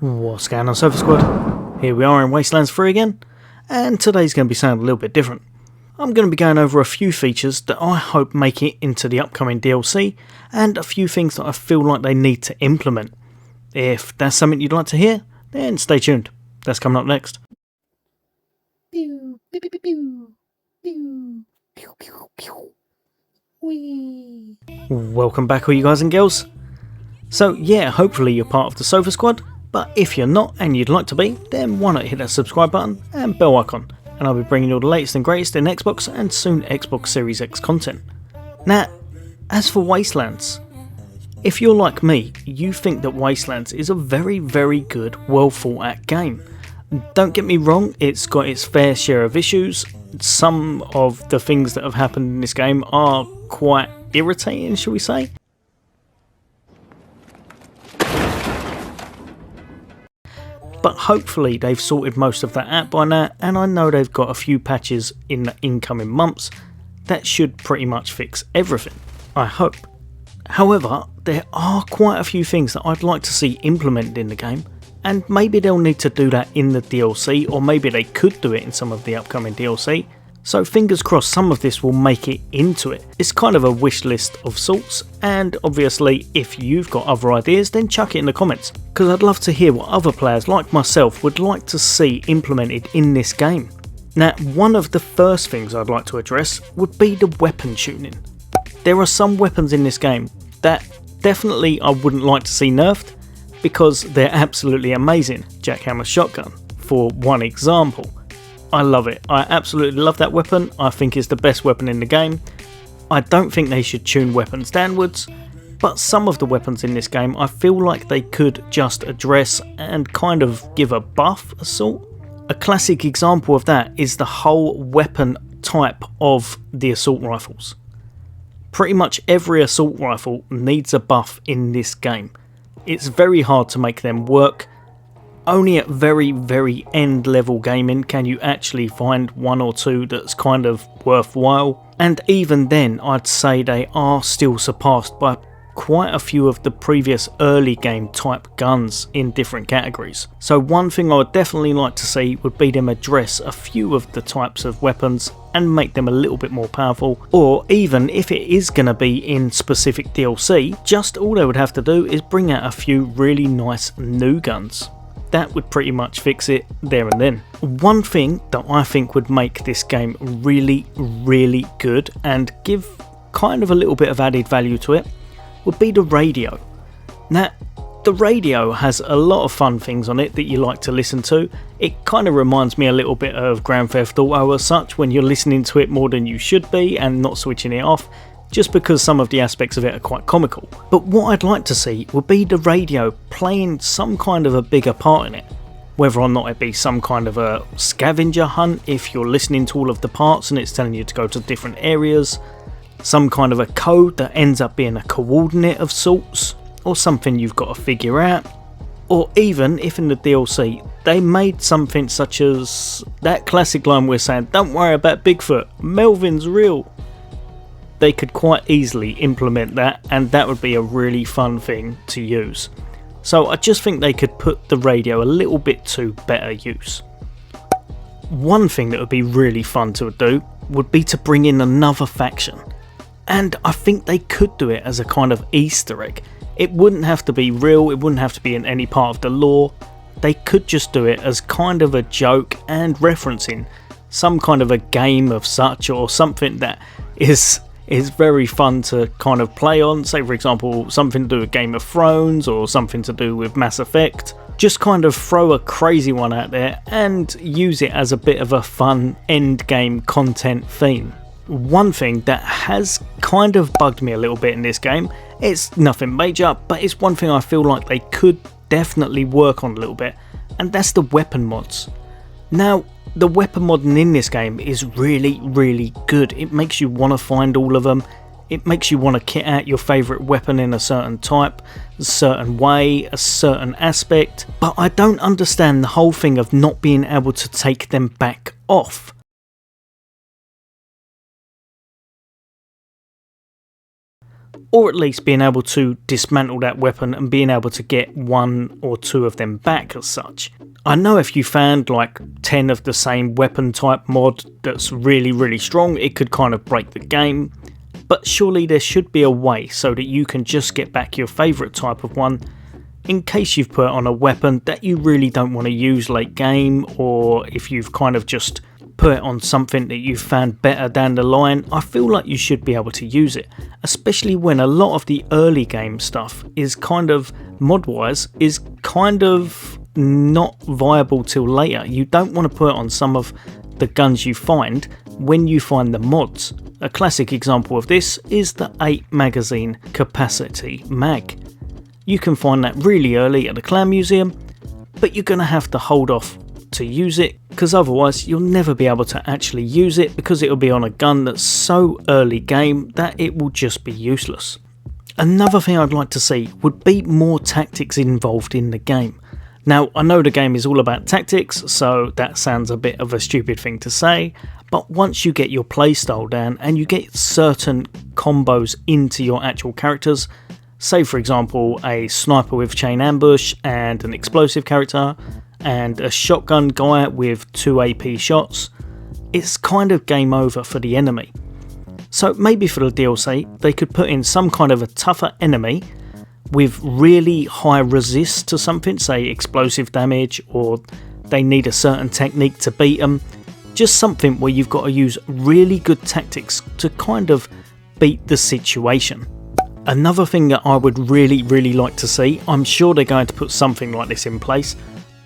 What's going on, Sofa Squad? Here we are in Wastelands 3 again, and today's going to be something a little bit different. I'm going to be going over a few features that I hope make it into the upcoming DLC, and a few things that I feel like they need to implement. If that's something you'd like to hear, then stay tuned. That's coming up next. Pew, pew, pew, pew, pew, pew, pew, pew. Whee. Welcome back, all you guys and girls. So yeah, hopefully you're part of the Sofa Squad, but if you're not and you'd like to be, then why not hit that subscribe button and bell icon, and I'll be bringing you all the latest and greatest in Xbox and soon Xbox Series X content. Now, as for Wastelands, if you're like me, you think that Wastelands is a very, very good, well thought out game. Don't get me wrong, it's got its fair share of issues. Some of the things that have happened in this game are quite irritating, shall we say. But hopefully they've sorted most of that out by now, and I know they've got a few patches in the incoming months that should pretty much fix everything, I hope. However, there are quite a few things that I'd like to see implemented in the game, and maybe they'll need to do that in the DLC, or maybe they could do it in some of the upcoming DLC. So fingers crossed some of this will make it into it. It's kind of a wish list of sorts, and obviously if you've got other ideas then chuck it in the comments, because I'd love to hear what other players like myself would like to see implemented in this game. Now, one of the first things I'd like to address would be the weapon tuning. There are some weapons in this game that definitely I wouldn't like to see nerfed, because they're absolutely amazing. Jackhammer shotgun, for one example. I love it. I absolutely love that weapon. I think it's the best weapon in the game. I don't think they should tune weapons downwards, but some of the weapons in this game I feel like they could just address and kind of give a buff of sort. A classic example of that is the whole weapon type of the assault rifles. Pretty much every assault rifle needs a buff in this game. It's very hard to make them work. Only at very, very end level gaming can you actually find one or two that's kind of worthwhile, and even then I'd say they are still surpassed by quite a few of the previous early game type guns in different categories. So one thing I would definitely like to see would be them address a few of the types of weapons and make them a little bit more powerful, or even if it is going to be in specific DLC, just all they would have to do is bring out a few really nice new guns. That would pretty much fix it there and then. One thing that I think would make this game really, really good and give kind of a little bit of added value to it would be the radio. Now, the radio has a lot of fun things on it that you like to listen to. It kind of reminds me a little bit of Grand Theft Auto as such, when you're listening to it more than you should be and not switching it off, just because some of the aspects of it are quite comical. But what I'd like to see would be the radio playing some kind of a bigger part in it. Whether or not it be some kind of a scavenger hunt if you're listening to all of the parts and it's telling you to go to different areas, some kind of a code that ends up being a coordinate of sorts, or something you've got to figure out. Or even if in the DLC they made something such as that classic line we're saying, "Don't worry about Bigfoot, Melvin's real." They could quite easily implement that, and that would be a really fun thing to use. So I just think they could put the radio a little bit to better use. One thing that would be really fun to do would be to bring in another faction, and I think they could do it as a kind of Easter egg. It wouldn't have to be real, it wouldn't have to be in any part of the lore. They could just do it as kind of a joke and referencing some kind of a game of such, or something that is very fun to kind of play on. Say for example something to do with Game of Thrones or something to do with Mass Effect. Just kind of throw a crazy one out there and use it as a bit of a fun end game content theme. One thing that has kind of bugged me a little bit in this game, it's nothing major, but it's one thing I feel like they could definitely work on a little bit, and that's the weapon mods. Now, the weapon modding in this game is really, really good. It makes you want to find all of them. It makes you want to kit out your favourite weapon in a certain type, a certain way, a certain aspect. But I don't understand the whole thing of not being able to take them back off. or at least being able to dismantle that weapon and being able to get 1 or 2 of them back as such. I know if you found like 10 of the same weapon type mod that's really strong, it could kind of break the game, but surely there should be a way so that you can just get back your favourite type of one in case you've put on a weapon that you really don't want to use late game, or if you've kind of just put it on something that you've found better down the line. I feel like you should be able to use it, especially when a lot of the early game stuff is kind of, mod wise, is kind of not viable till later. You don't want to put it on some of the guns you find when you find the mods. A classic example of this is the 8 magazine capacity mag. You can find that really early at the clan museum, but you're going to have to hold off to use it, because otherwise you'll never be able to actually use it, because it'll be on a gun that's so early game that it will just be useless. Another thing I'd like to see would be more tactics involved in the game. Now, I know the game is all about tactics, so that sounds a bit of a stupid thing to say, but once you get your playstyle down and you get certain combos into your actual characters, say for example a sniper with chain ambush and an explosive character, and a shotgun guy with 2 AP shots, it's kind of game over for the enemy. So maybe for the DLC they could put in some kind of a tougher enemy with really high resist to something, say explosive damage, or they need a certain technique to beat them. Just something where you've got to use really good tactics to kind of beat the situation. Another thing that I would really like to see, I'm sure they're going to put something like this in place,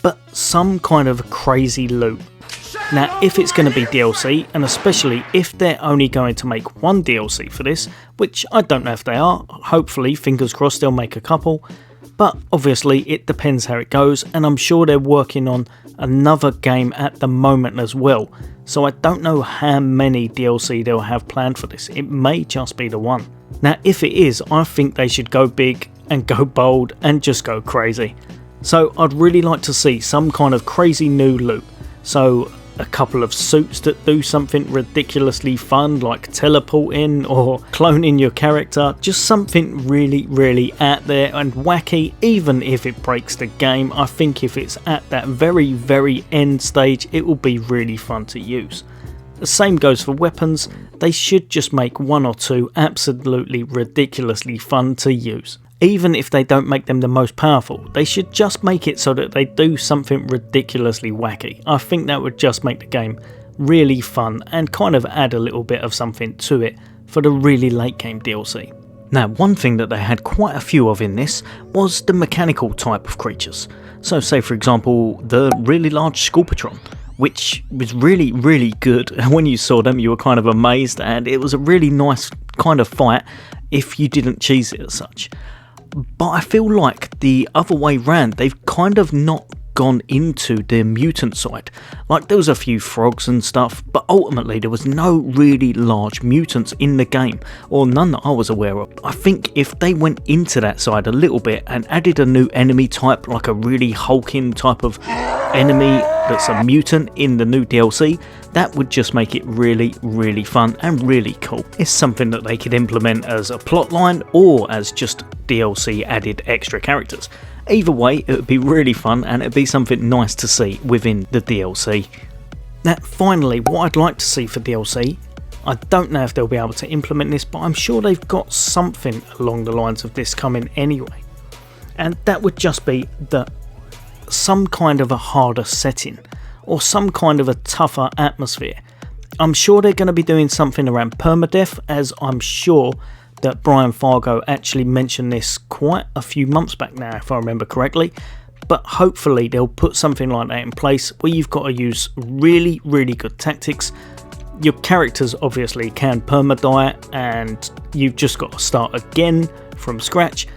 but some kind of crazy loot. Now, if it's going to be DLC, and especially if they're only going to make 1 DLC for this, which I don't know if they are, hopefully, fingers crossed, they'll make a couple, but obviously it depends how it goes, and I'm sure they're working on another game at the moment as well, so I don't know how many DLC they'll have planned for this. It may just be the 1. Now, if it is, I think they should go big and go bold and just go crazy. So I'd really like to see some kind of crazy new loot. So a couple of suits that do something ridiculously fun, like teleporting or cloning your character. Just something really out there and wacky, even if it breaks the game. I think if it's at that very end stage, it will be really fun to use. The same goes for weapons. They should just make 1 or 2 absolutely ridiculously fun to use. Even if they don't make them the most powerful, they should just make it so that they do something ridiculously wacky. I think that would just make the game really fun and kind of add a little bit of something to it for the really late game DLC. Now, one thing that they had quite a few of in this was the mechanical type of creatures. So say for example the really large Scorpatron, which was really good. When you saw them you were kind of amazed, and it was a really nice kind of fight if you didn't cheese it as such. But I feel like the other way round, they've kind of not gone into the mutant side. Like there was a few frogs and stuff, but ultimately there was no really large mutants in the game, or none that I was aware of. I think if they went into that side a little bit and added a new enemy type, like a really hulking type of enemy that's a mutant in the new DLC, that would just make it really fun and really cool. It's something that they could implement as a plotline or as just DLC added extra characters. Either way, it would be really fun and it'd be something nice to see within the DLC. Now finally, what I'd like to see for DLC, I don't know if they'll be able to implement this, but I'm sure they've got something along the lines of this coming anyway. And that would just be some kind of a harder setting, or some kind of a tougher atmosphere. I'm sure they're going to be doing something around permadeath, as I'm sure that Brian Fargo actually mentioned this quite a few months back now, if I remember correctly. But hopefully they'll put something like that in place where you've got to use really good tactics. Your characters obviously can perma-die and you've just got to start again from scratch,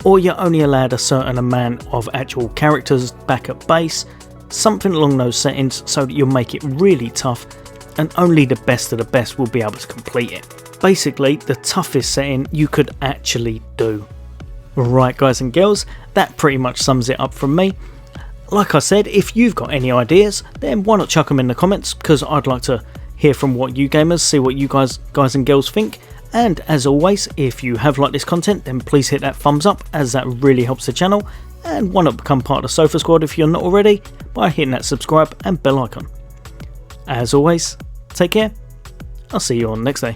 or you're only allowed a certain amount of actual characters back at base, something along those settings, so that you'll make it really tough and only the best of the best will be able to complete it. Basically the toughest setting you could actually do. Right guys and girls, that pretty much sums it up from me. Like I said, if you've got any ideas, then why not chuck them in the comments, because I'd like to hear from what you gamers, see what you guys and girls think. And as always, if you have liked this content, then please hit that thumbs up, as that really helps the channel, and why not become part of the Sofa Squad if you're not already by hitting that subscribe and bell icon. As always, take care. I'll see you on next day.